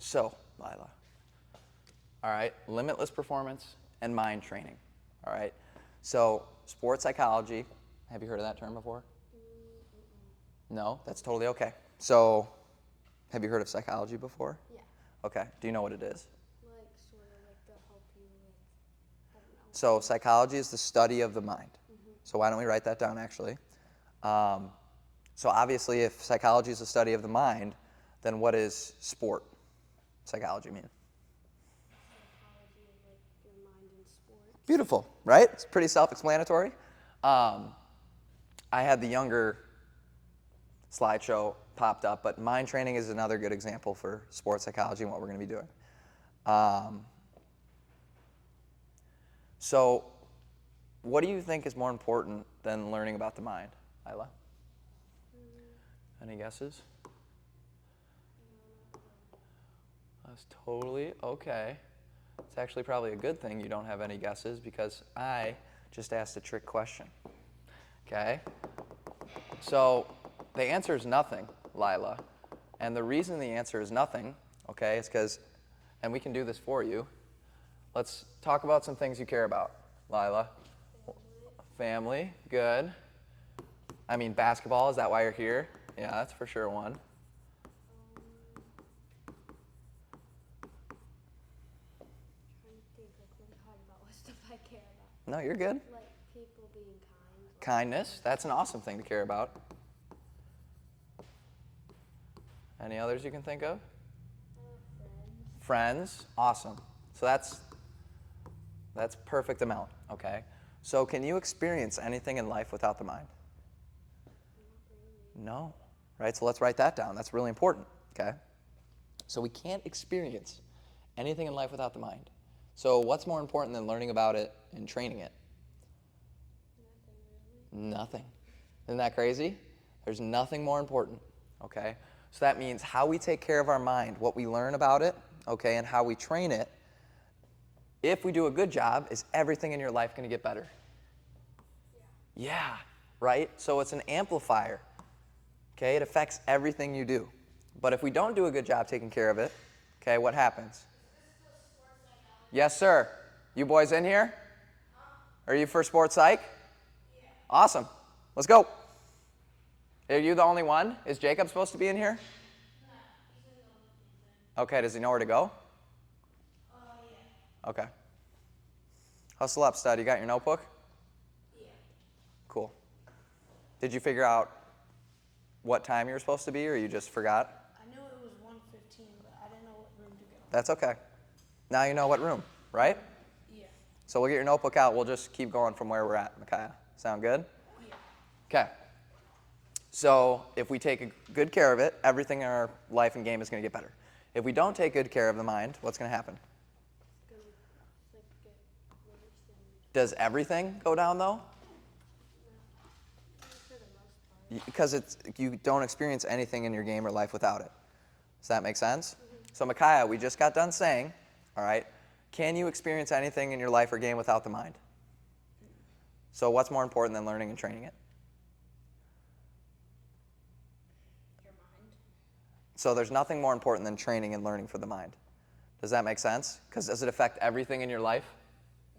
So, Lila, all right, limitless performance and mind training, all right? So, sports psychology, have you heard of that term before? No? That's totally okay. So, have you heard of psychology before? Yeah. Okay. Do you know what it is? Like, sort of like to help you with, I don't know. So, psychology is the study of the mind. So, why don't we write that down actually? So, obviously, if psychology is the study of the mind, then what is sport psychology mean? Psychology of like your mind in sports. Beautiful, right? It's pretty self-explanatory. I had the younger slideshow popped up, but mind training is another good example for sports psychology and what we're going to be doing. So, what do you think is more important than learning about the mind, Isla? Any guesses? That's totally okay. It's actually probably a good thing you don't have any guesses because I just asked a trick question. Okay? So the answer is nothing, Lila. And the reason the answer is nothing, okay, is because, and we can do this for you, let's talk about some things you care about, Lila. Family, good. I mean, basketball, is that why you're here? Yeah, that's for sure one. Trying to think like really hard about what stuff I care about. No, you're good. Like people being kind. Like, Kindness, that's an awesome thing to care about. Any others you can think of? friends. Friends, awesome. So that's perfect amount, okay? So can you experience anything in life without the mind? Not really. No, right? So let's write that down. That's really important, okay? So we can't experience anything in life without the mind. So what's more important than learning about it and training it? Nothing really. Nothing. Isn't that crazy? There's nothing more important, okay? So that means how we take care of our mind, what we learn about it, okay, and how we train it, if we do a good job, is everything in your life going to get better? Yeah, right? So it's an amplifier, okay? It affects everything you do. But if we don't do a good job taking care of it, okay, what happens? Yes, sir. You boys in here? Are you for sports psych? Yeah. Awesome. Let's go. Are you the only one? Is Jacob supposed to be in here? No. Okay, does he know where to go? Yeah. Okay. Hustle up, stud. You got your notebook? Yeah. Cool. Did you figure out what time you were supposed to be, or you just forgot? I knew it was 1:15, but I didn't know what room to go. That's okay. Now you know what room, right? Yeah. So we'll get your notebook out. We'll just keep going from where we're at, Micaiah. Sound good? Yeah. Okay. So if we take good care of it, everything in our life and game is going to get better. If we don't take good care of the mind, what's going to happen? It's gonna like get worse and Does everything go down, though? for the most part. Because you don't experience anything in your game or life without it. Does that make sense? So Micaiah, we just got done saying, all right, can you experience anything in your life or game without the mind? So what's more important than learning and training it? Your mind. So there's nothing more important than training and learning for the mind. Does that make sense? Because does it affect everything in your life?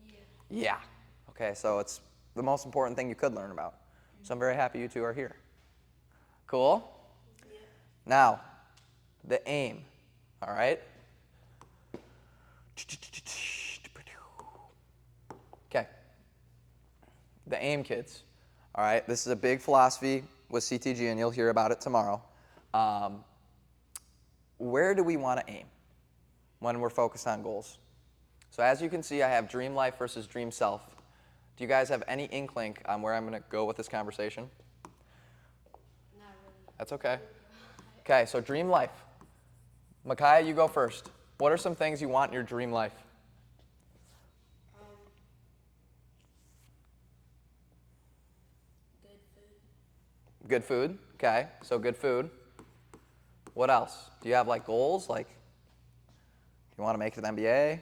Yeah. Yeah. Okay, so it's the most important thing you could learn about. So I'm very happy you two are here. Cool? Yeah. Now, the aim, all right? Okay. The aim, kids. All right, this is a big philosophy with CTG, and you'll hear about it tomorrow. Where do we want to aim when we're focused on goals? So as you can see, I have dream life versus dream self. Do you guys have any inkling on where I'm going to go with this conversation? Not really. That's okay. Okay, so dream life. Micaiah, you go first. What are some things you want in your dream life? Good food. Good food. Okay, so good food. What else? Do you have like goals? Like, do you want to make it an MBA?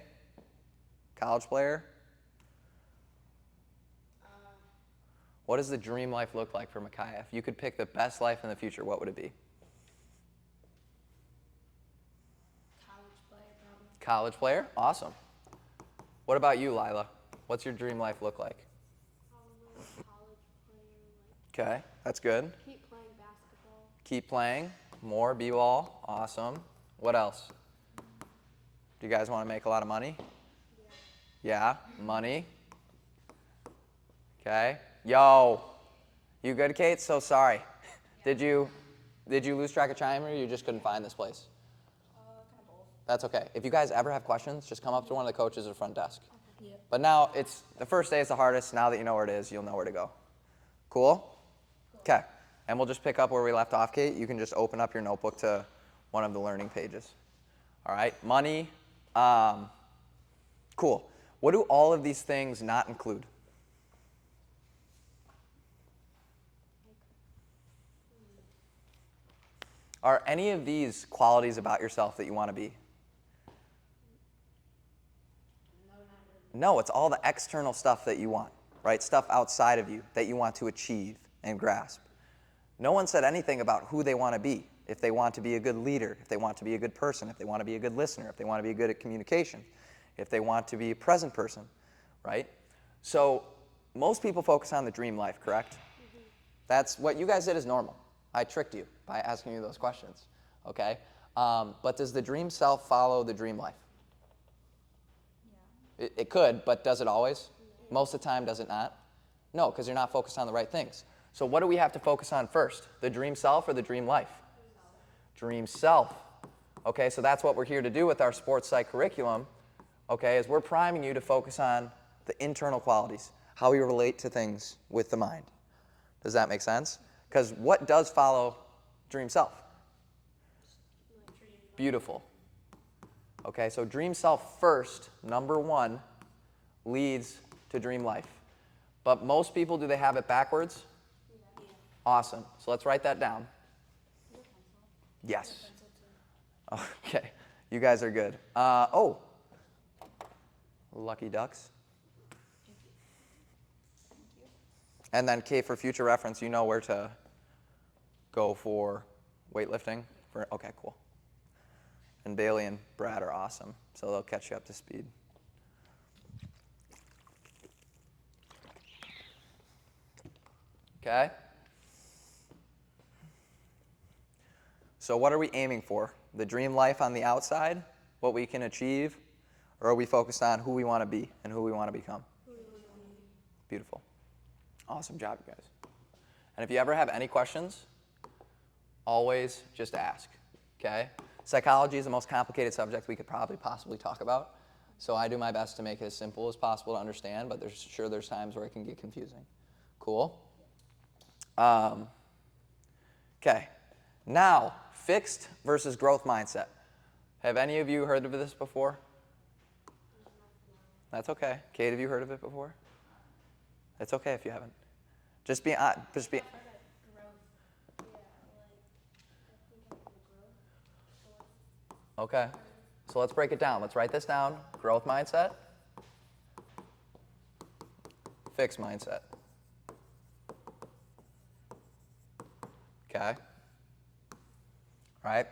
College player? What does the dream life look like for Micaiah? If you could pick the best life in the future, what would it be? College College player? Awesome. What about you, Lila? What's your dream life look like? Probably a college player, like Okay, that's good. keep playing basketball. Keep playing. More b-ball. Awesome. What else? Do you guys want to make a lot of money? Yeah, money. Okay. Yo, you good, Kate? So sorry. Did you lose track of time, or you just couldn't find this place? Kind of both. That's okay. If you guys ever have questions, just come up to one of the coaches at the front desk. Yeah. But now it's the first day is the hardest. Now that you know where it is, you'll know where to go. Cool? Okay. And we'll just pick up where we left off, Kate. You can just open up your notebook to one of the learning pages. All right. Money. Cool. What do all of these things not include? Are any of these qualities about yourself that you want to be? No, it's all the external stuff that you want, right? Stuff outside of you that you want to achieve and grasp. No one said anything about who they want to be. If they want to be a good leader, if they want to be a good person, if they want to be a good listener, if they want to be good at communication, if they want to be a present person, right? So most people focus on the dream life, correct? That's what you guys did is normal. I tricked you by asking you those questions, okay? But does the dream self follow the dream life? Yeah. It could, but does it always? Most of the time, does it not? No, because you're not focused on the right things. So what do we have to focus on first? The dream self or the dream life? Dream self. Okay, so that's what we're here to do with our sports psych curriculum, okay, is we're priming you to focus on the internal qualities, how we relate to things with the mind. Does that make sense? Because what does follow dream self? Beautiful. Okay, so dream self first, number one, leads to dream life. But most people, do they have it backwards? Yeah. Awesome. So let's write that down. Yes. Okay, you guys are good. Oh, lucky ducks. And then, Kate, for future reference, you know where to go for weightlifting? Okay, cool. And Bailey and Brad are awesome, so they'll catch you up to speed. Okay? So what are we aiming for? The dream life on the outside, what we can achieve, or are we focused on who we want to be and who we want to become? Beautiful. Awesome job, you guys. And if you ever have any questions, always just ask, okay? Psychology is the most complicated subject we could probably possibly talk about, so I do my best to make it as simple as possible to understand, but there's times where it can get confusing. Cool? Okay. Now, fixed versus growth mindset. Have any of you heard of this before? That's okay. Kate, have you heard of it before? It's okay if you haven't. Just be. Okay. So let's break it down. Let's write this down. Growth mindset. Fixed mindset. Okay. All right.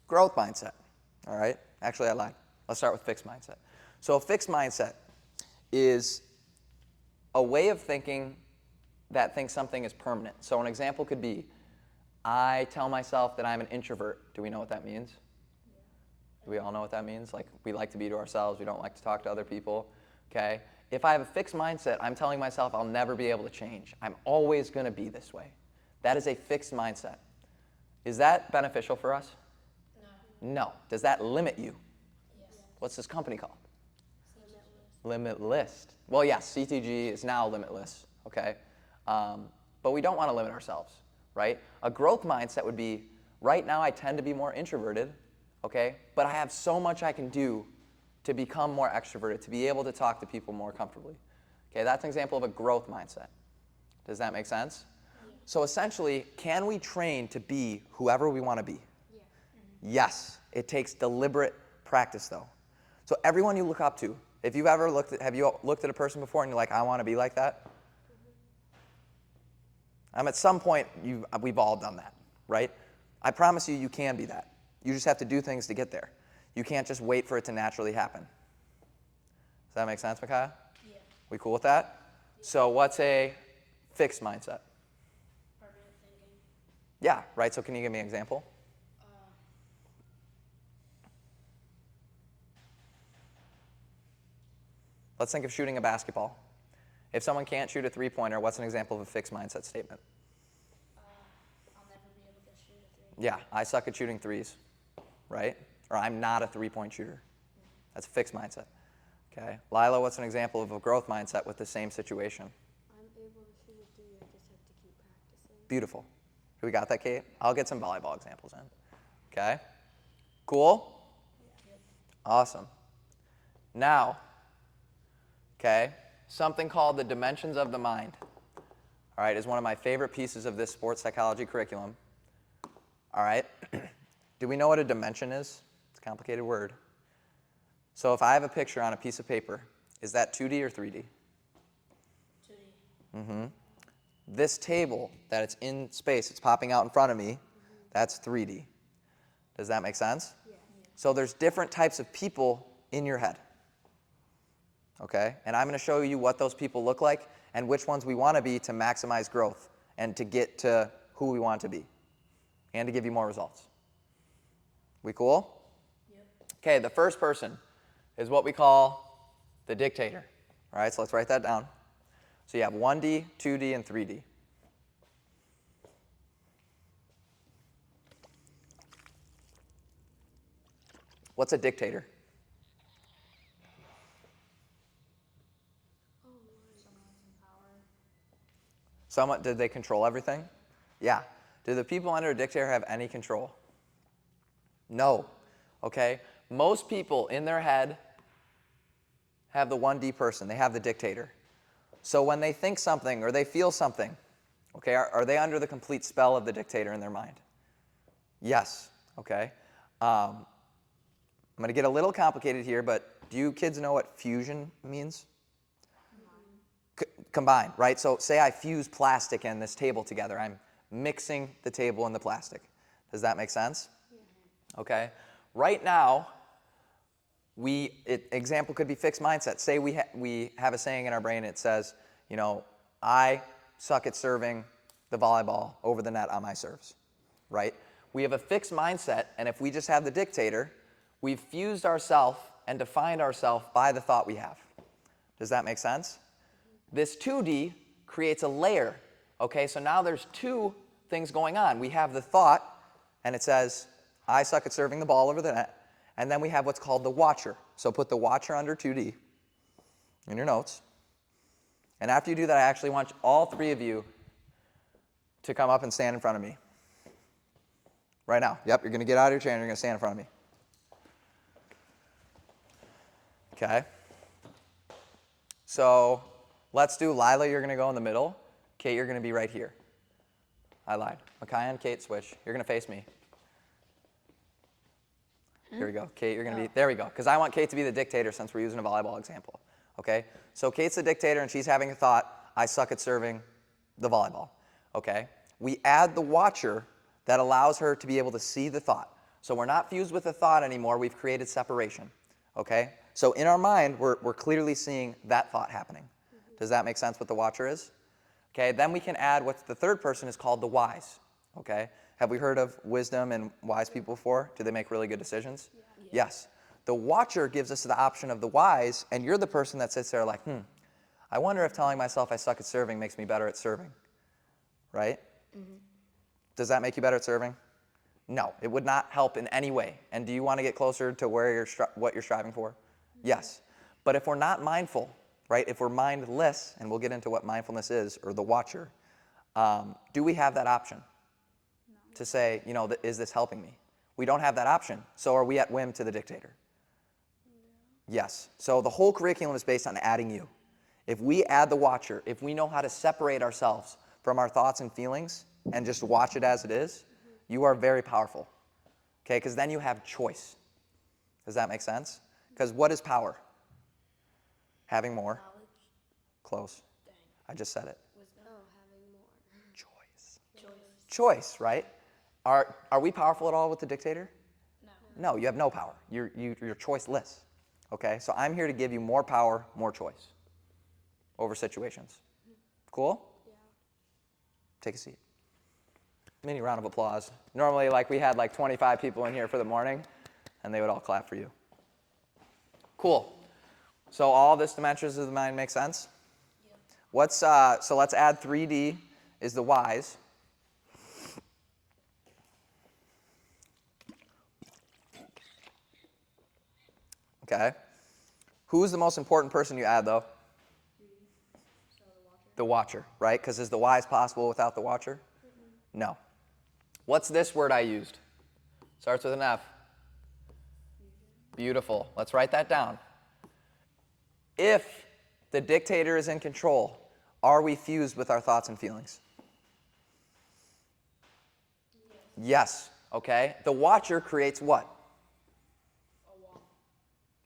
Growth mindset. All right. Actually, I lied. Let's start with fixed mindset. So a fixed mindset is a way of thinking that thinks something is permanent. So an example could be, I tell myself that I'm an introvert. Do we know what that means? Do we all know what that means? Like, we like to be to ourselves. We don't like to talk to other people. Okay? If I have a fixed mindset, I'm telling myself I'll never be able to change. I'm always going to be this way. That is a fixed mindset. Is that beneficial for us? No. No. Does that limit you? Yes. What's this company called? Limitless. Well, yes, CTG is now limitless, okay? But we don't want to limit ourselves, right? A growth mindset would be, right now I tend to be more introverted, okay? But I have so much I can do to become more extroverted, to be able to talk to people more comfortably. Okay, that's an example of a growth mindset. Does that make sense? Yeah. So essentially, can we train to be whoever we want to be? Yeah. Yes, it takes deliberate practice though. So everyone you look up to, if you've ever have you looked at a person before and you're like, I want to be like that? At some point, we've all done that, right? I promise you, you can be that. You just have to do things to get there. You can't just wait for it to naturally happen. Does that make sense, Micaiah? Yeah. We cool with that? So what's a fixed mindset? Permanent thinking. Yeah, right? So can you give me an example? Let's think of shooting a basketball. If someone can't shoot a three-pointer, what's an example of a fixed mindset statement? I'll never be able to shoot a 3. Yeah, I suck at shooting threes, right? Or I'm not a three-point shooter. That's a fixed mindset. Okay. Lila, what's an example of a growth mindset with the same situation? I'm able to shoot a 3, I just have to keep practicing. Beautiful. We got that, Kate? I'll get some volleyball examples in. Okay. Cool? Yep. Awesome. Now, okay, something called the dimensions of the mind, all right, is one of my favorite pieces of this sports psychology curriculum. All right. Do we know what a dimension is? It's a complicated word. So if I have a picture on a piece of paper, is that 2D or 3D? 2D. This table that it's in space, it's popping out in front of me, that's 3D. Does that make sense? Yeah. So there's different types of people in your head. Okay? And I'm going to show you what those people look like and which ones we want to be to maximize growth and to get to who we want to be and to give you more results. We cool? Yep. Okay, the first person is what we call the dictator. All right, so let's write that down. So you have 1D, 2D, and 3D. What's a dictator? Someone's in power. Someone, did they control everything? Yeah. Do the people under a dictator have any control? No. Okay? Most people in their head have the 1D person. They have the dictator. So when they think something or they feel something, okay, are they under the complete spell of the dictator in their mind? Yes. Okay? I'm going to get a little complicated here, but do you kids know what fusion means? Combine, right? So say I fuse plastic and this table together. I'm mixing the table and the plastic. Does that make sense? Yeah. Okay. Right now, example could be fixed mindset. Say we have a saying in our brain. It says, you know, I suck at serving the volleyball over the net on my serves, right? We have a fixed mindset, and if we just have the dictator, we've fused ourselves and defined ourselves by the thought we have. Does that make sense? This 2D creates a layer, okay? So now there's two things going on. We have the thought, and it says, I suck at serving the ball over the net. And then we have what's called the watcher. So put the watcher under 2D in your notes. And after you do that, I actually want all three of you to come up and stand in front of me. Right now. Yep, you're going to get out of your chair and you're going to stand in front of me. Okay? So let's do Lila, you're going to go in the middle. Kate, you're going to be right here. I lied. Micaiah and Kate, switch. You're going to face me. Here we go. Kate, you're going to be, there we go. Because I want Kate to be the dictator since we're using a volleyball example. Okay? So Kate's the dictator and she's having a thought, I suck at serving the volleyball. Okay? We add the watcher that allows her to be able to see the thought. So we're not fused with the thought anymore. We've created separation. Okay? So in our mind, we're clearly seeing that thought happening. Does that make sense what the watcher is? Okay? Then we can add what the third person is called the wise. Okay? Have we heard of wisdom and wise people before? Do they make really good decisions? Yeah. Yes. The watcher gives us the option of the wise, and you're the person that sits there like, I wonder if telling myself I suck at serving makes me better at serving. Right? Mm-hmm. Does that make you better at serving? No, it would not help in any way. And do you want to get closer to where what you're striving for? Mm-hmm. Yes. But if we're not mindful, right, if we're mindless, and we'll get into what mindfulness is, or the watcher, do we have that option? To say, you know, is this helping me? We don't have that option. So are we at whim to the dictator? No. Yes. So the whole curriculum is based on adding you. If we add the watcher, if we know how to separate ourselves from our thoughts and feelings and just watch it as it is, you are very powerful. Okay? Because then you have choice. Does that make sense? Because what is power? Having more? Knowledge. Close. Dang. I just said it. Wisdom. Oh, having more. Choice. Choice. Choice, right? Are we powerful at all with the dictator? No. No, you have no power. You're choiceless. Okay? So I'm here to give you more power, more choice over situations. Cool? Yeah. Take a seat. Mini round of applause. Normally, like, we had like 25 people in here for the morning, and they would all clap for you. Cool. So all this dimensions of the mind make sense? Yep. So let's add 3D is the whys. Okay. Who's the most important person you add, though? So the watcher. The watcher, right? Because is the whys possible without the watcher? No. What's this word I used? Starts with an F. Beautiful. Let's write that down. If the dictator is in control, are we fused with our thoughts and feelings? Yes. Okay. The watcher creates what? A wall.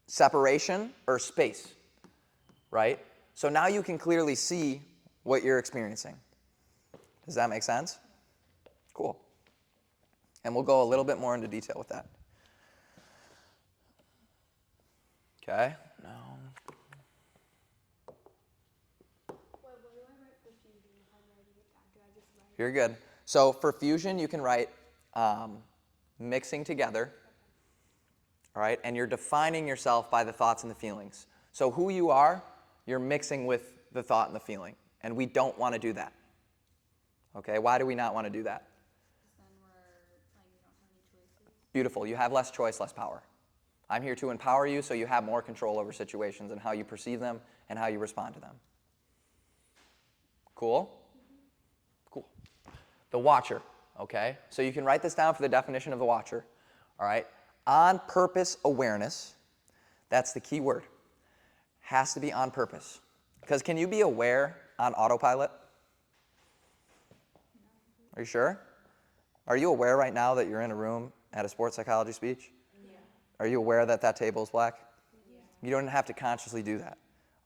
Separation or space, right? So now you can clearly see what you're experiencing. Does that make sense? Cool. And we'll go a little bit more into detail with that. Okay. Now, What do I write for fusion? If I'm writing it down, do I just write you're good. So for fusion, you can write mixing together. All right, and you're defining yourself by the thoughts and the feelings. So who you are, you're mixing with the thought and the feeling. And we don't want to do that. Okay, why do we not want to do that? Because then we're like we don't have any choices. Beautiful, you have less choice, less power. I'm here to empower you so you have more control over situations and how you perceive them and how you respond to them. Cool? Cool. The watcher, okay? So you can write this down for the definition of the watcher, all right? On purpose awareness, that's the key word, has to be on purpose. Because can you be aware on autopilot? Are you sure? Are you aware right now that you're in a room at a sports psychology speech? Yeah. Are you aware that that table is black? Yeah. You don't have to consciously do that,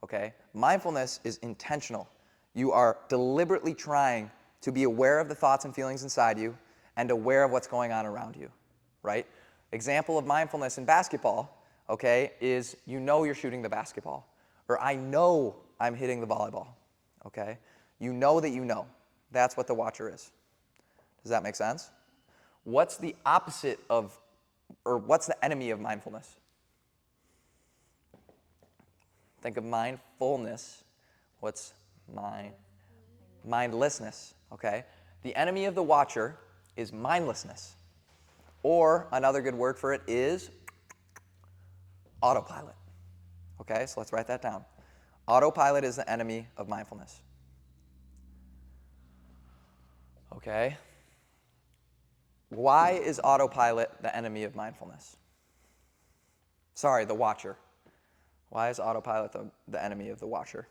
okay? Mindfulness is intentional. You are deliberately trying to be aware of the thoughts and feelings inside you and aware of what's going on around you, right? Example of mindfulness in basketball, okay, is you know you're shooting the basketball, or I know I'm hitting the volleyball, okay? You know that you know. That's what the watcher is. Does that make sense? What's the opposite of, or what's the enemy of mindfulness? Think of mindfulness. What's mindlessness, okay? The enemy of the watcher is mindlessness. Or another good word for it is autopilot. Okay, so let's write that down. Autopilot is the enemy of mindfulness. Okay? Why is autopilot the enemy of mindfulness? Sorry, the watcher. Why is autopilot the enemy of the watcher?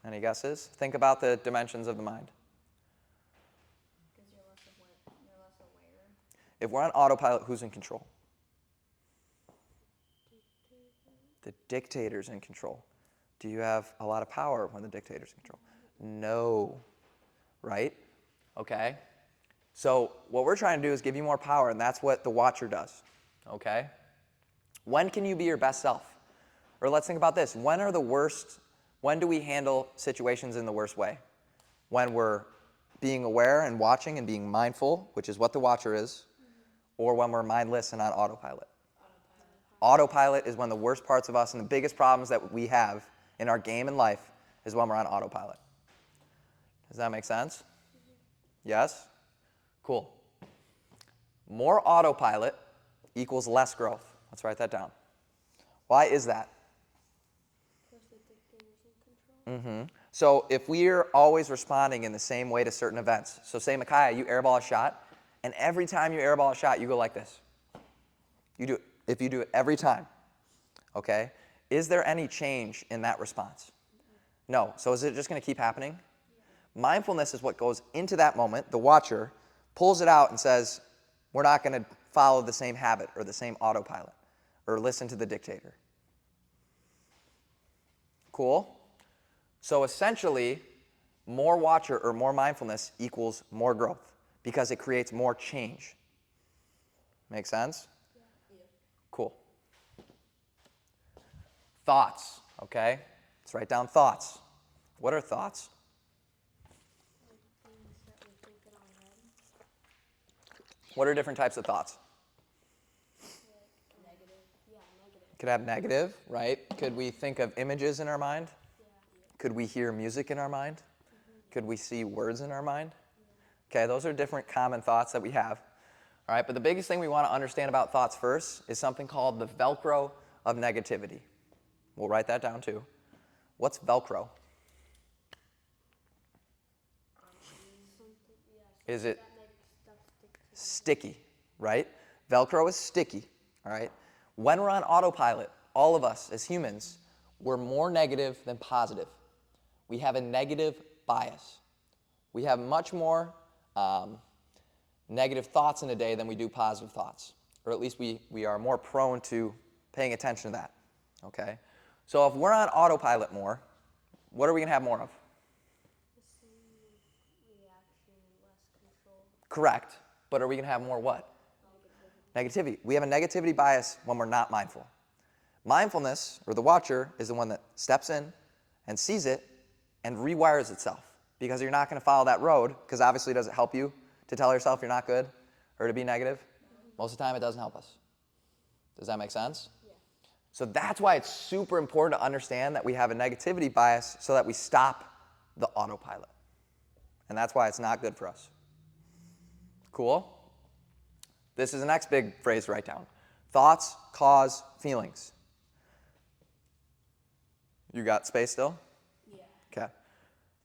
Any guesses? Think about the dimensions of the mind. Because you're less aware. If we're on autopilot, who's in control? The dictator's in control. Do you have a lot of power when the dictator's in control? No. Right? Okay? So what we're trying to do is give you more power, and that's what the watcher does. Okay? When can you be your best self? Or let's think about this. When do we handle situations in the worst way? When we're being aware and watching and being mindful, which is what the watcher is, or when we're mindless and on autopilot. Autopilot is one of the worst parts of us, and the biggest problems that we have in our game in life is when we're on autopilot. Does that make sense? Yes? Cool. More autopilot equals less growth. Let's write that down. Why is that? because the dictator's in control? So if we're always responding in the same way to certain events, so say, Micaiah, you airball a shot, and every time you airball a shot, you go like this. You do it. If you do it every time, okay, is there any change in that response? No. So is it just going to keep happening? Mindfulness is what goes into that moment. The watcher pulls it out and says, we're not going to follow the same habit or the same autopilot or listen to the dictator. Cool? So essentially, More watcher or more mindfulness equals more growth because it creates more change. Make sense? Yeah. Cool. Thoughts, okay? Let's write down thoughts. What are thoughts? Like things that we think in our head. What are different types of thoughts? Like negative. Yeah, negative. Could have negative, right? Could we think of images in our mind? Yeah. Could we hear music in our mind? Could we see words in our mind? Okay, those are different common thoughts that we have. All right, but the biggest thing we want to understand about thoughts first is something called the Velcro of negativity. We'll write that down too. What's Velcro? Something, yeah. Is it That makes stuff stick to the sticky, right? Velcro is sticky, all right? When we're on autopilot, all of us as humans, we're more negative than positive. We have a negative bias. We have much more negative thoughts in a day than we do positive thoughts, or at least we are more prone to paying attention to that, okay? So if we're on autopilot more, what are we going to have more of? The same reaction and less control. Correct. But are we going to have more what? Negativity. We have a negativity bias when we're not mindful. Mindfulness, or the watcher, is the one that steps in and sees it and rewires itself, because you're not going to follow that road, because obviously it doesn't help you to tell yourself you're not good or to be negative. Most of the time it doesn't help us. Does that make sense? Yeah. So that's why it's super important to understand that we have a negativity bias so that we stop the autopilot. And that's why it's not good for us. Cool? This is the next big phrase to write down. Thoughts cause feelings. You got space still? Yeah. Okay.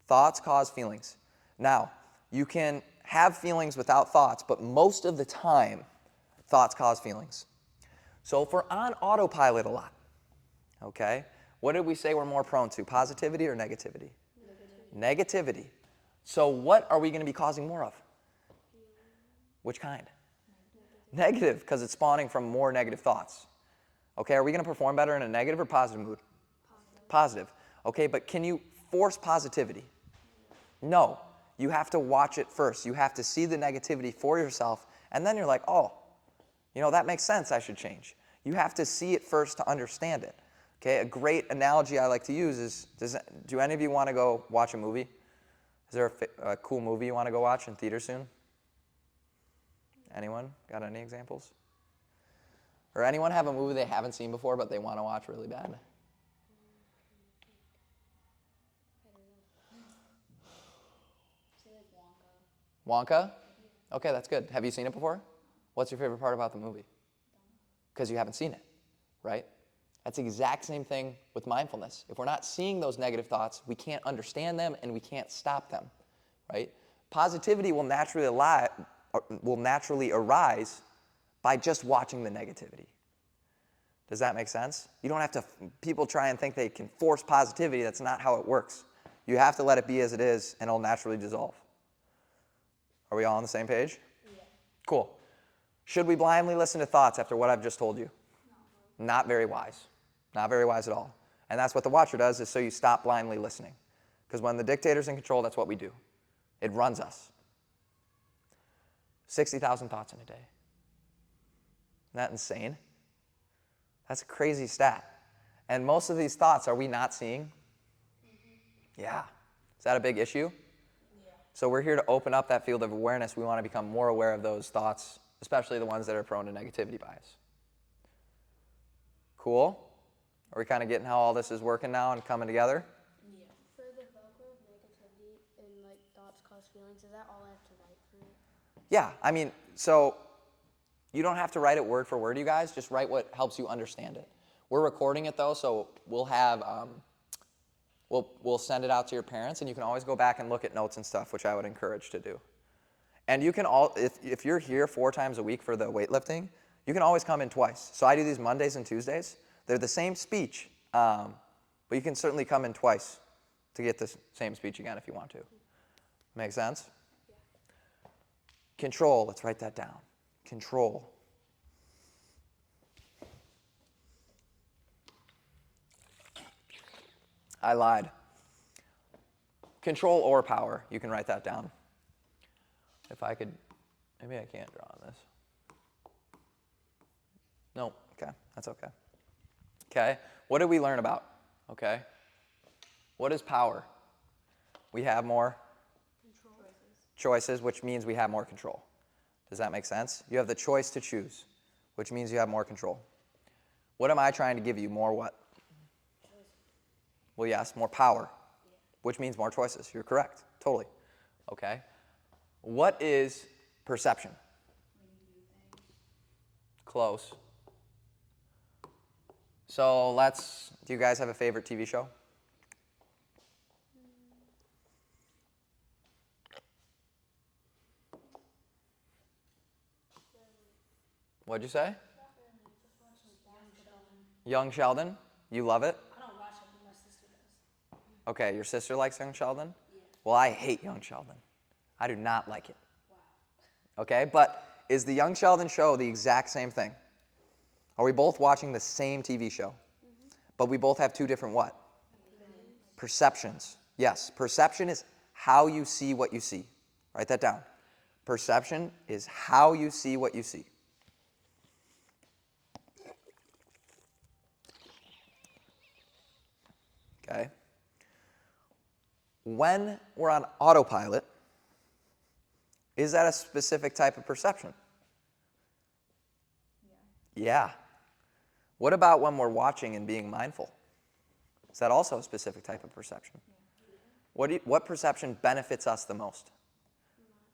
Thoughts cause feelings. Now, you can have feelings without thoughts, but most of the time, thoughts cause feelings. So if we're on autopilot a lot, okay, what did we say we're more prone to, positivity or negativity? Negativity. So what are we going to be causing more of? Which kind? Negative, because it's spawning from more negative thoughts. Okay, are we going to perform better in a negative or positive mood? Positive. Okay, but can you force positivity? No. You have to watch it first. You have to see the negativity for yourself, and then you're like, oh, you know, that makes sense, I should change. You have to see it first to understand it. Okay, a great analogy I like to use is, do any of you want to go watch a movie? Is there a cool movie you want to go watch in theater soon? Anyone? Got any examples? Or anyone have a movie they haven't seen before but they want to watch really bad? Say like Wonka. Wonka? Okay, that's good. Have you seen it before? What's your favorite part about the movie? Because you haven't seen it, right? That's the exact same thing with mindfulness. If we're not seeing those negative thoughts, we can't understand them and we can't stop them, right? Positivity will naturally arise by just watching the negativity. Does that make sense? You don't have to, people try and think they can force positivity. That's not how it works. You have to let it be as it is and it'll naturally dissolve. Are we all on the same page? Yeah. Cool. Should we blindly listen to thoughts after what I've just told you? No. Not very wise. Not very wise at all. And that's what the watcher does, is so you stop blindly listening. Because when the dictator's in control, that's what we do. It runs us. 60,000 thoughts in a day. Isn't that insane? That's a crazy stat. And most of these thoughts, are we not seeing? Mm-hmm. Yeah. Is that a big issue? Yeah. So we're here to open up that field of awareness. We want to become more aware of those thoughts, especially the ones that are prone to negativity bias. Cool? Are we kind of getting how all this is working now and coming together? Yeah. For the Velcro of negativity and like thoughts cause feelings, is that all I have to write for it? Yeah, I mean, so you don't have to write it word for word, you guys. Just write what helps you understand it. We're recording it though, so we'll have we'll send it out to your parents, and you can always go back and look at notes and stuff, which I would encourage to do. And you can if you're here 4 times a week for the weightlifting, you can always come in twice. So I do these Mondays and Tuesdays. They're the same speech, but you can certainly come in twice to get the same speech again if you want to. Make sense? Yeah. Control, let's write that down. Control. I lied. Control or power. You can write that down. If I could, maybe I can't draw on this. No, okay, that's okay. Okay, what did we learn about? Okay, what is power? We have more choices, which means we have more control. Does that make sense? You have the choice to choose, which means you have more control. What am I trying to give you? More what? Well, yes, more power, which means more choices. You're correct, totally. Okay, what is perception? Close. So do you guys have a favorite TV show? What'd you say? Young Sheldon? You love it? I don't watch it, but my sister does. Okay, your sister likes Young Sheldon? Yeah. Well, I hate Young Sheldon. I do not like it. Wow. Okay, but is the Young Sheldon show the exact same thing? Are we both watching the same TV show? Mm-hmm. But we both have two different what? Perceptions. Yes, perception is how you see what you see. Write that down. Perception is how you see what you see. Okay? When we're on autopilot, is that a specific type of perception? Yeah. What about when we're watching and being mindful? Is that also a specific type of perception? Yeah. What perception benefits us the most?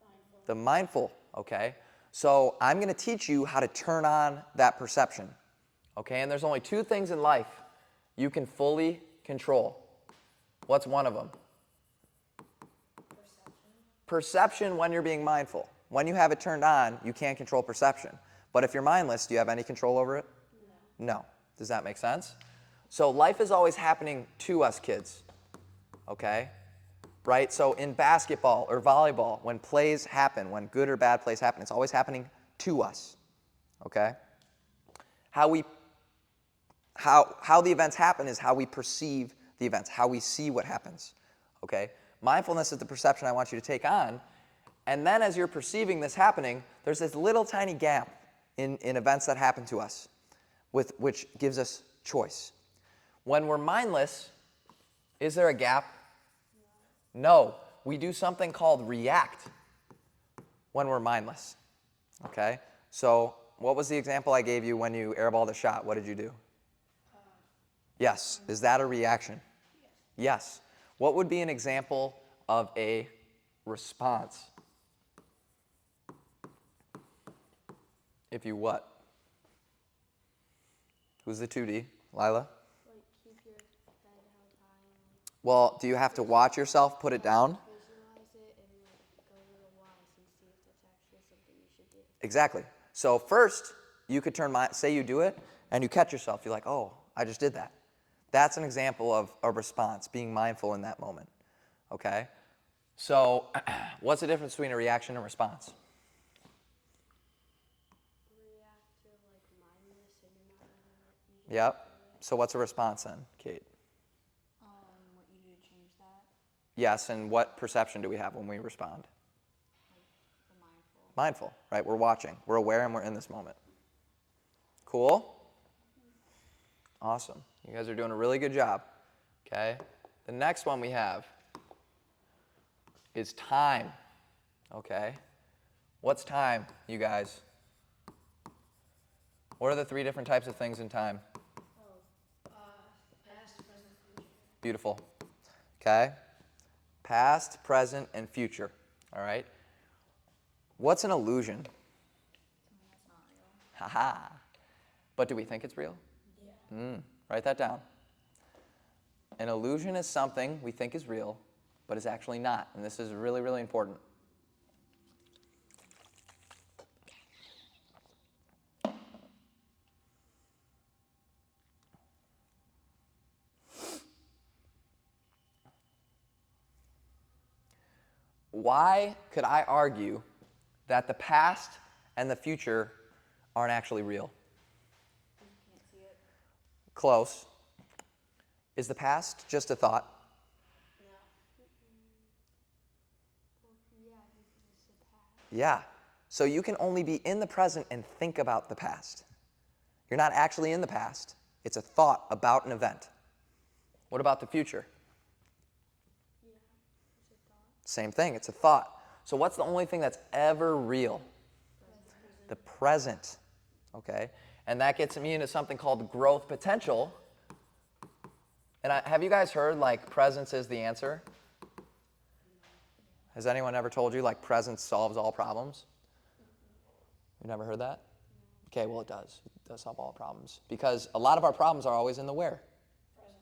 Mindful. The mindful, okay? So I'm going to teach you how to turn on that perception, okay? And there's only two things in life you can fully control. What's one of them? Perception when you're being mindful. When you have it turned on, you can't control perception. But if you're mindless, do you have any control over it? No. Does that make sense? So life is always happening to us kids, okay? Right? So in basketball or volleyball, when plays happen, when good or bad plays happen, it's always happening to us, okay? How the events happen is how we perceive the events, how we see what happens, okay? Mindfulness is the perception I want you to take on, and then as you're perceiving this happening, there's this little tiny gap in events that happen to us, which gives us choice. When we're mindless, is there a gap? No. We do something called react when we're mindless, okay? So what was the example I gave you when you airballed a shot? What did you do? Yes. Is that a reaction? Yes. What would be an example of a response? If you what? Who's the 2D? Lila? Like, keep your head held high. Well, do you have to watch yourself put it down? Visualize it and like go a little wise and see if that's actually something you should do. Exactly. So first, you could say you do it, and you catch yourself. You're like, oh, I just did that. That's an example of a response, being mindful in that moment, okay? So what's the difference between a reaction and response? React to like mindless and you're not in it. Yep. So what's a response then, Kate? What you do to change that? Yes, and what perception do we have when we respond? The mindful. Mindful, right? We're watching. We're aware and we're in this moment. Cool? Awesome. You guys are doing a really good job, okay? The next one we have is time, okay? What's time, you guys? What are the three different types of things in time? Past, present, future. Beautiful. Okay? Past, present, and future. All right? What's an illusion? Something that's not real. Haha. But do we think it's real? Yeah. Write that down. An illusion is something we think is real, but is actually not. And this is really, really important. Why could I argue that the past and the future aren't actually real? You can't see it. Close. Is the past just a thought? Yeah. So you can only be in the present and think about the past. You're not actually in the past. It's a thought about an event. What about the future? Yeah. It's a thought. Same thing. It's a thought. So what's the only thing that's ever real? The present. Okay? And that gets me into something called growth potential. And have you guys heard, like, presence is the answer? Has anyone ever told you, like, presence solves all problems? You never heard that? Okay, well, it does. It does solve all problems. Because a lot of our problems are always in the where. Present.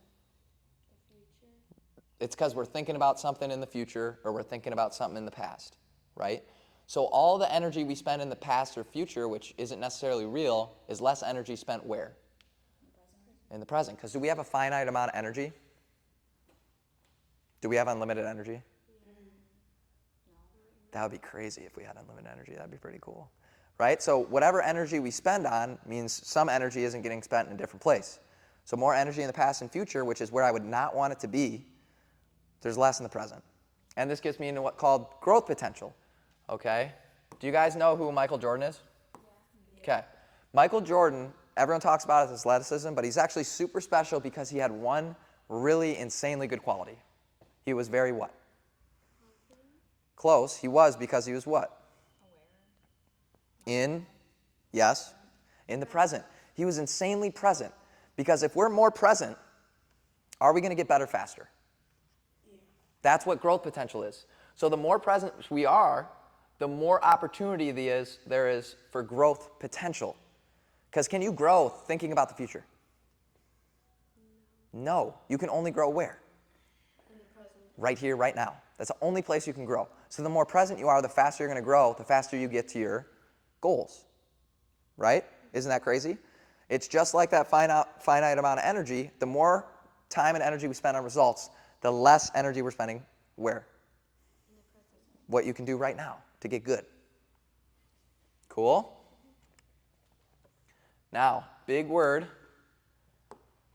The future. It's because we're thinking about something in the future or we're thinking about something in the past, right? So all the energy we spend in the past or future, which isn't necessarily real, is less energy spent where? In the present. Because do we have a finite amount of energy? Do we have unlimited energy? That would be crazy if we had unlimited energy. That'd be pretty cool, right? So whatever energy we spend on means some energy isn't getting spent in a different place. So more energy in the past and future, which is where I would not want it to be, there's less in the present. And this gets me into what's called growth potential, okay? Do you guys know who Michael Jordan is? Okay. Michael Jordan, everyone talks about his athleticism, but he's actually super special because he had one really insanely good quality. He was very what? Close. He was because he was what? In the present. He was insanely present. Because if we're more present, are we going to get better faster? Yeah. That's what growth potential is. So the more present we are, the more opportunity there is for growth potential. Because can you grow thinking about the future? No. You can only grow where? In the present. Right here, right now. That's the only place you can grow. So the more present you are, the faster you're going to grow, the faster you get to your goals. Right? Isn't that crazy? It's just like that finite amount of energy. The more time and energy we spend on results, the less energy we're spending where? In the present. What you can do right now to get good. Cool? Now, big word,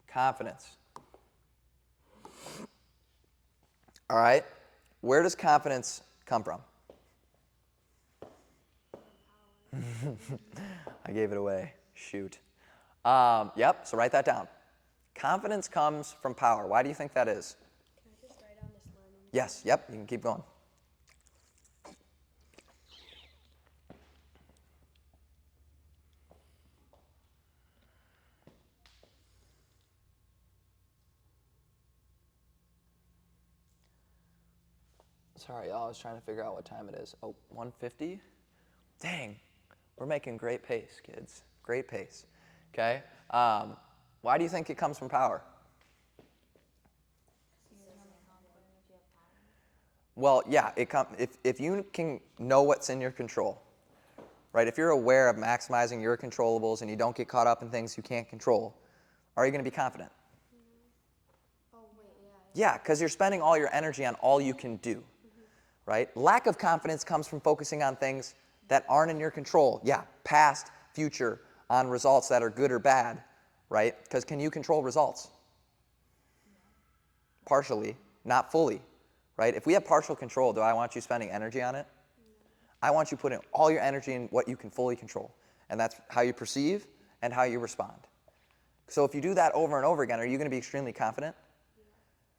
confidence. All right? Where does confidence come from? I gave it away. Shoot. Yep, so write that down. Confidence comes from power. Why do you think that is? Can I just write on this learning? Yes, yep, you can keep going. Sorry, y'all, I was trying to figure out what time it is. Oh, 1:50? Dang, we're making great pace, kids. Great pace. Okay? Why do you think it comes from power? Well, yeah, if you can know what's in your control, right? If you're aware of maximizing your controllables and you don't get caught up in things you can't control, are you going to be confident? Oh, wait, yeah. Yeah, because you're spending all your energy on all you can do, right? Lack of confidence comes from focusing on things that aren't in your control. Yeah, past, future, on results that are good or bad, right? Because can you control results? Partially, not fully, right? If we have partial control, do I want you spending energy on it? I want you putting all your energy in what you can fully control. And that's how you perceive and how you respond. So if you do that over and over again, are you going to be extremely confident?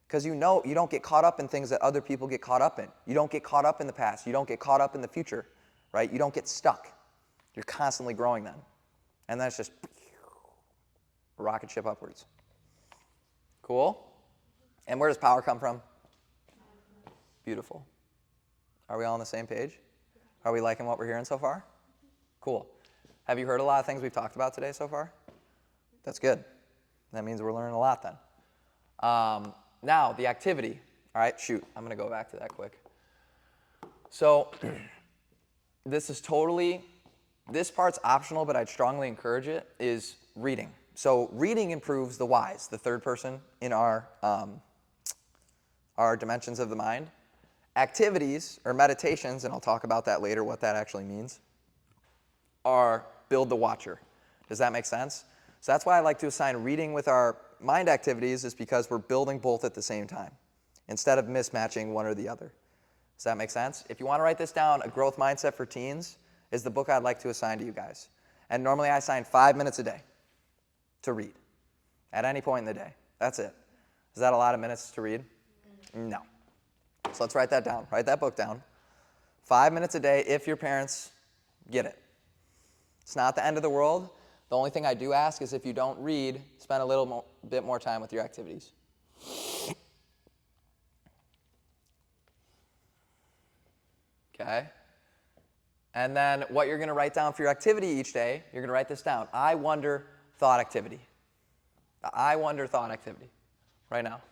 Because you know you don't get caught up in things that other people get caught up in. You don't get caught up in the past. You don't get caught up in the future, right? You don't get stuck. You're constantly growing then. And that's just a rocket ship upwards. Cool? And where does power come from? Beautiful. Are we all on the same page? Are we liking what we're hearing so far? Cool. Have you heard a lot of things we've talked about today so far? That's good. That means we're learning a lot then. Now, the activity. All right, shoot. I'm going to go back to that quick. So this part's optional, but I'd strongly encourage it, is reading. So reading improves the whys, the third person in our dimensions of the mind. Activities, or meditations, and I'll talk about that later, what that actually means, are build the watcher. Does that make sense? So that's why I like to assign reading with our mind activities, is because we're building both at the same time, instead of mismatching one or the other. Does that make sense? If you want to write this down, A Growth Mindset for Teens is the book I'd like to assign to you guys. And normally I assign 5 minutes a day to read at any point in the day. That's it. Is that a lot of minutes to read? No. So let's write that down. Write that book down. 5 minutes a day if your parents get it. It's not the end of the world. The only thing I do ask is if you don't read, spend a little bit more time with your activities. Okay? And then what you're going to write down for your activity each day, you're going to write this down. I wonder thought activity. The I wonder thought activity right now.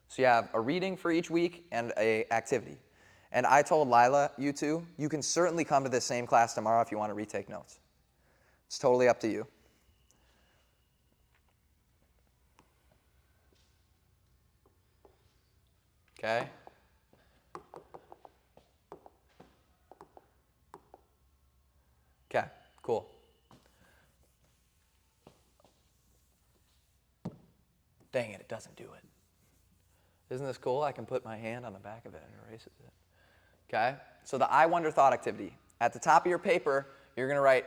So you have a reading for each week and a activity. And I told Lila, you two, you can certainly come to this same class tomorrow if you want to retake notes. It's totally up to you. Okay? Okay, cool. Dang it, it doesn't do it. Isn't this cool? I can put my hand on the back of it and it erases it. Okay? So the I wonder thought activity. At the top of your paper, you're going to write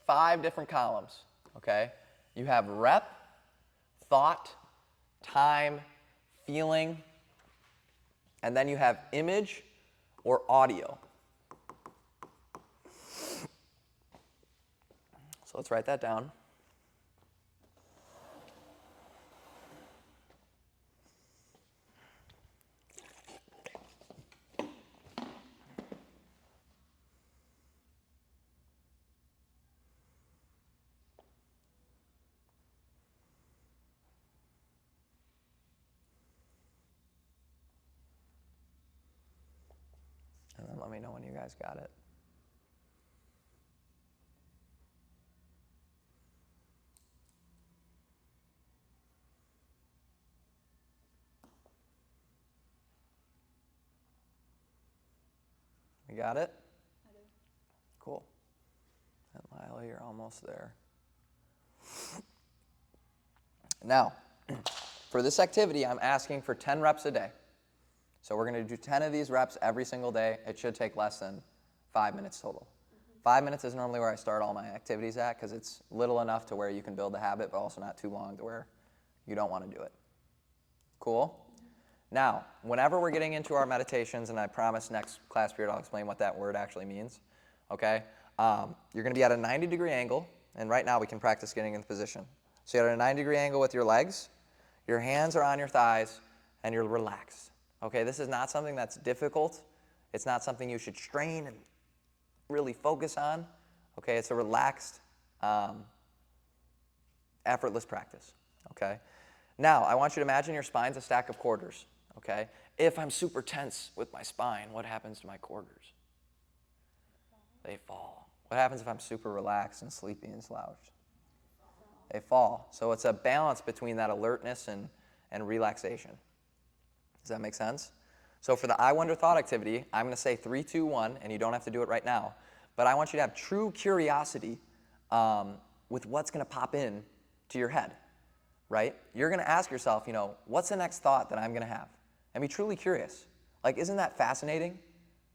5 different columns. Okay? You have rep, thought, time, feeling, and then you have image or audio. So let's write that down. And then let me know when you guys got it. You got it? I do. Cool. And Lila, you're almost there. Now, for this activity, I'm asking for 10 reps a day. So we're going to do 10 of these reps every single day. It should take less than 5 minutes total. 5 minutes is normally where I start all my activities at because it's little enough to where you can build the habit, but also not too long to where you don't want to do it. Cool? Now, whenever we're getting into our meditations, and I promise next class period I'll explain what that word actually means, okay? You're going to be at a 90-degree angle, and right now we can practice getting into position. So you're at a 90-degree angle with your legs, your hands are on your thighs, and you're relaxed. Okay, this is not something that's difficult. It's not something you should strain and really focus on. Okay, it's a relaxed, effortless practice. Okay? Now, I want you to imagine your spine's a stack of quarters. Okay? If I'm super tense with my spine, what happens to my quarters? They fall. What happens if I'm super relaxed and sleepy and slouched? They fall. So it's a balance between that alertness and relaxation. Does that make sense? So for the I wonder thought activity, I'm going to say 3, 2, 1, and you don't have to do it right now. But I want you to have true curiosity with what's going to pop in to your head, right? You're going to ask yourself, what's the next thought that I'm going to have? And be truly curious. Like, isn't that fascinating?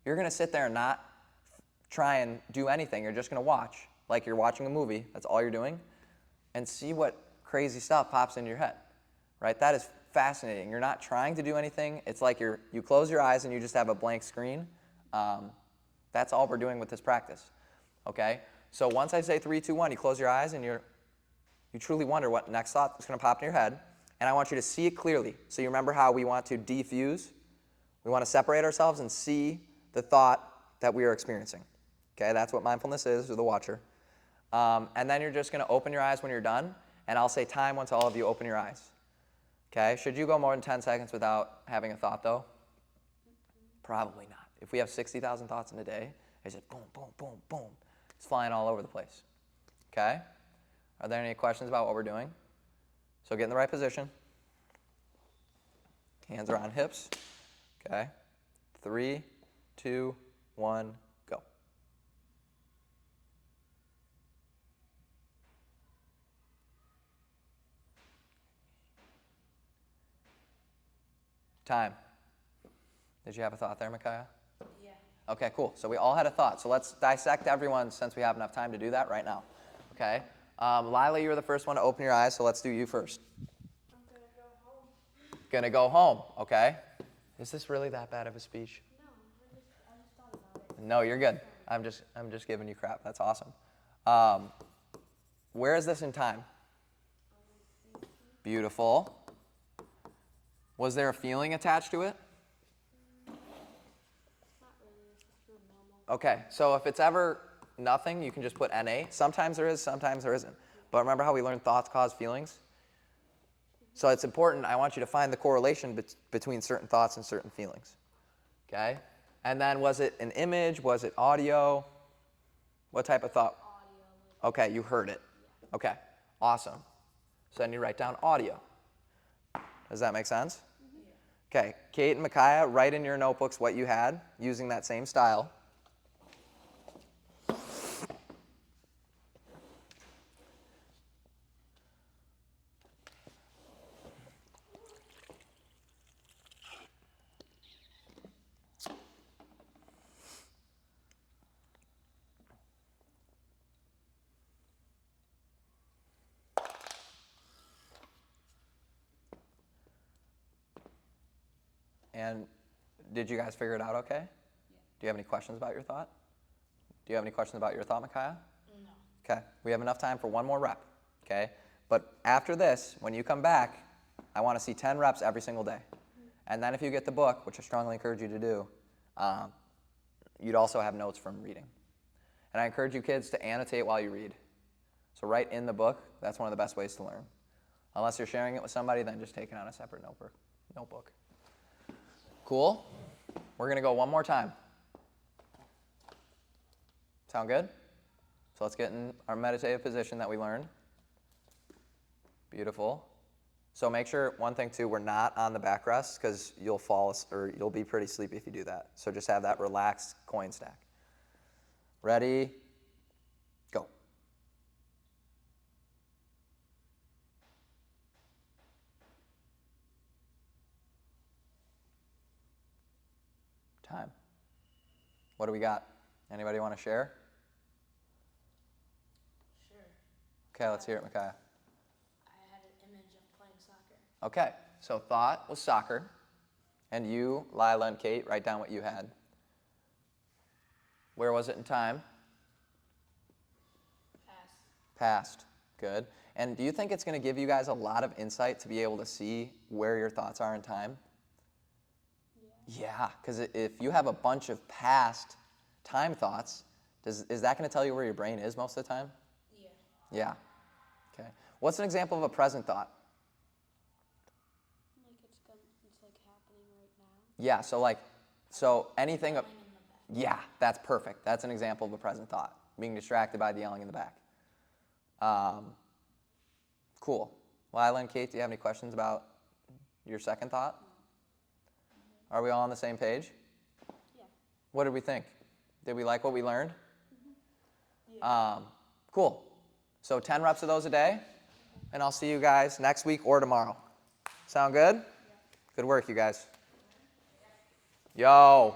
You're going to sit there and not try and do anything. You're just going to watch, like you're watching a movie. That's all you're doing. And see what crazy stuff pops into your head, right? That is fascinating. You're not trying to do anything. It's like you close your eyes and you just have a blank screen. That's all we're doing with this practice, okay? So once I say 3, 2, 1, you close your eyes and you truly wonder what next thought is going to pop in your head. And I want you to see it clearly. So you remember how we want to defuse? We want to separate ourselves and see the thought that we are experiencing. Okay, that's what mindfulness is, or the watcher. And then you're just going to open your eyes when you're done, and I'll say time once all of you open your eyes. Okay, should you go more than 10 seconds without having a thought, though? Probably not. If we have 60,000 thoughts in a day, it's just boom, boom, boom, boom. It's flying all over the place. Okay? Are there any questions about what we're doing? So get in the right position. Hands are on hips. Okay? 3, 2, 1, go. Time. Did you have a thought there, Micaiah? Okay, cool. So we all had a thought. So let's dissect everyone since we have enough time to do that right now. Okay. Lila, you were the first one to open your eyes, so let's do you first. I'm gonna go home. Gonna go home, okay? Is this really that bad of a speech? No, I just thought about it. No, you're good. I'm just giving you crap. That's awesome. Where is this in time? Beautiful. Was there a feeling attached to it? Not really. It's just real normal. Okay, so if it's ever nothing, you can just put NA. Sometimes there is, sometimes there isn't. But remember how we learned thoughts cause feelings? So it's important. I want you to find the correlation between certain thoughts and certain feelings. Okay? And then was it an image? Was it audio? What type of thought? Audio. Okay, you heard it. Okay, awesome. So then you write down audio. Does that make sense? Okay, Kate and Micaiah, write in your notebooks what you had using that same style. And did you guys figure it out okay? Yeah. Do you have any questions about your thought? Do you have any questions about your thought, Micaiah? No. Okay, we have enough time for one more rep, okay? But after this, when you come back, I want to see 10 reps every single day. And then if you get the book, which I strongly encourage you to do, you'd also have notes from reading. And I encourage you kids to annotate while you read. So write in the book. That's one of the best ways to learn. Unless you're sharing it with somebody, then just take it on a separate notebook. Cool? We're going to go one more time. Sound good? So let's get in our meditative position that we learned. Beautiful. So make sure, one thing too, we're not on the backrest because you'll you'll be pretty sleepy if you do that. So just have that relaxed coin stack. Ready? Go. Time. What do we got? Anybody want to share? Sure. Okay, let's hear it, Micaiah. I had an image of playing soccer. Okay, so thought was soccer. And you, Lila and Kate, write down what you had. Where was it in time? Past. Good. And do you think it's going to give you guys a lot of insight to be able to see where your thoughts are in time? Yeah, because if you have a bunch of past time thoughts, is that going to tell you where your brain is most of the time? Yeah. Yeah. Okay. What's an example of a present thought? Like it's like happening right now. Yeah, so anything. Yeah, that's perfect. That's an example of a present thought. Being distracted by the yelling in the back. Cool. Lila and Kate, do you have any questions about your second thought? Are we all on the same page? Yeah. What did we think? Did we like what we learned? Yeah. Cool. So 10 reps of those a day, and I'll see you guys next week or tomorrow. Sound good? Yeah. Good work, you guys. Yo.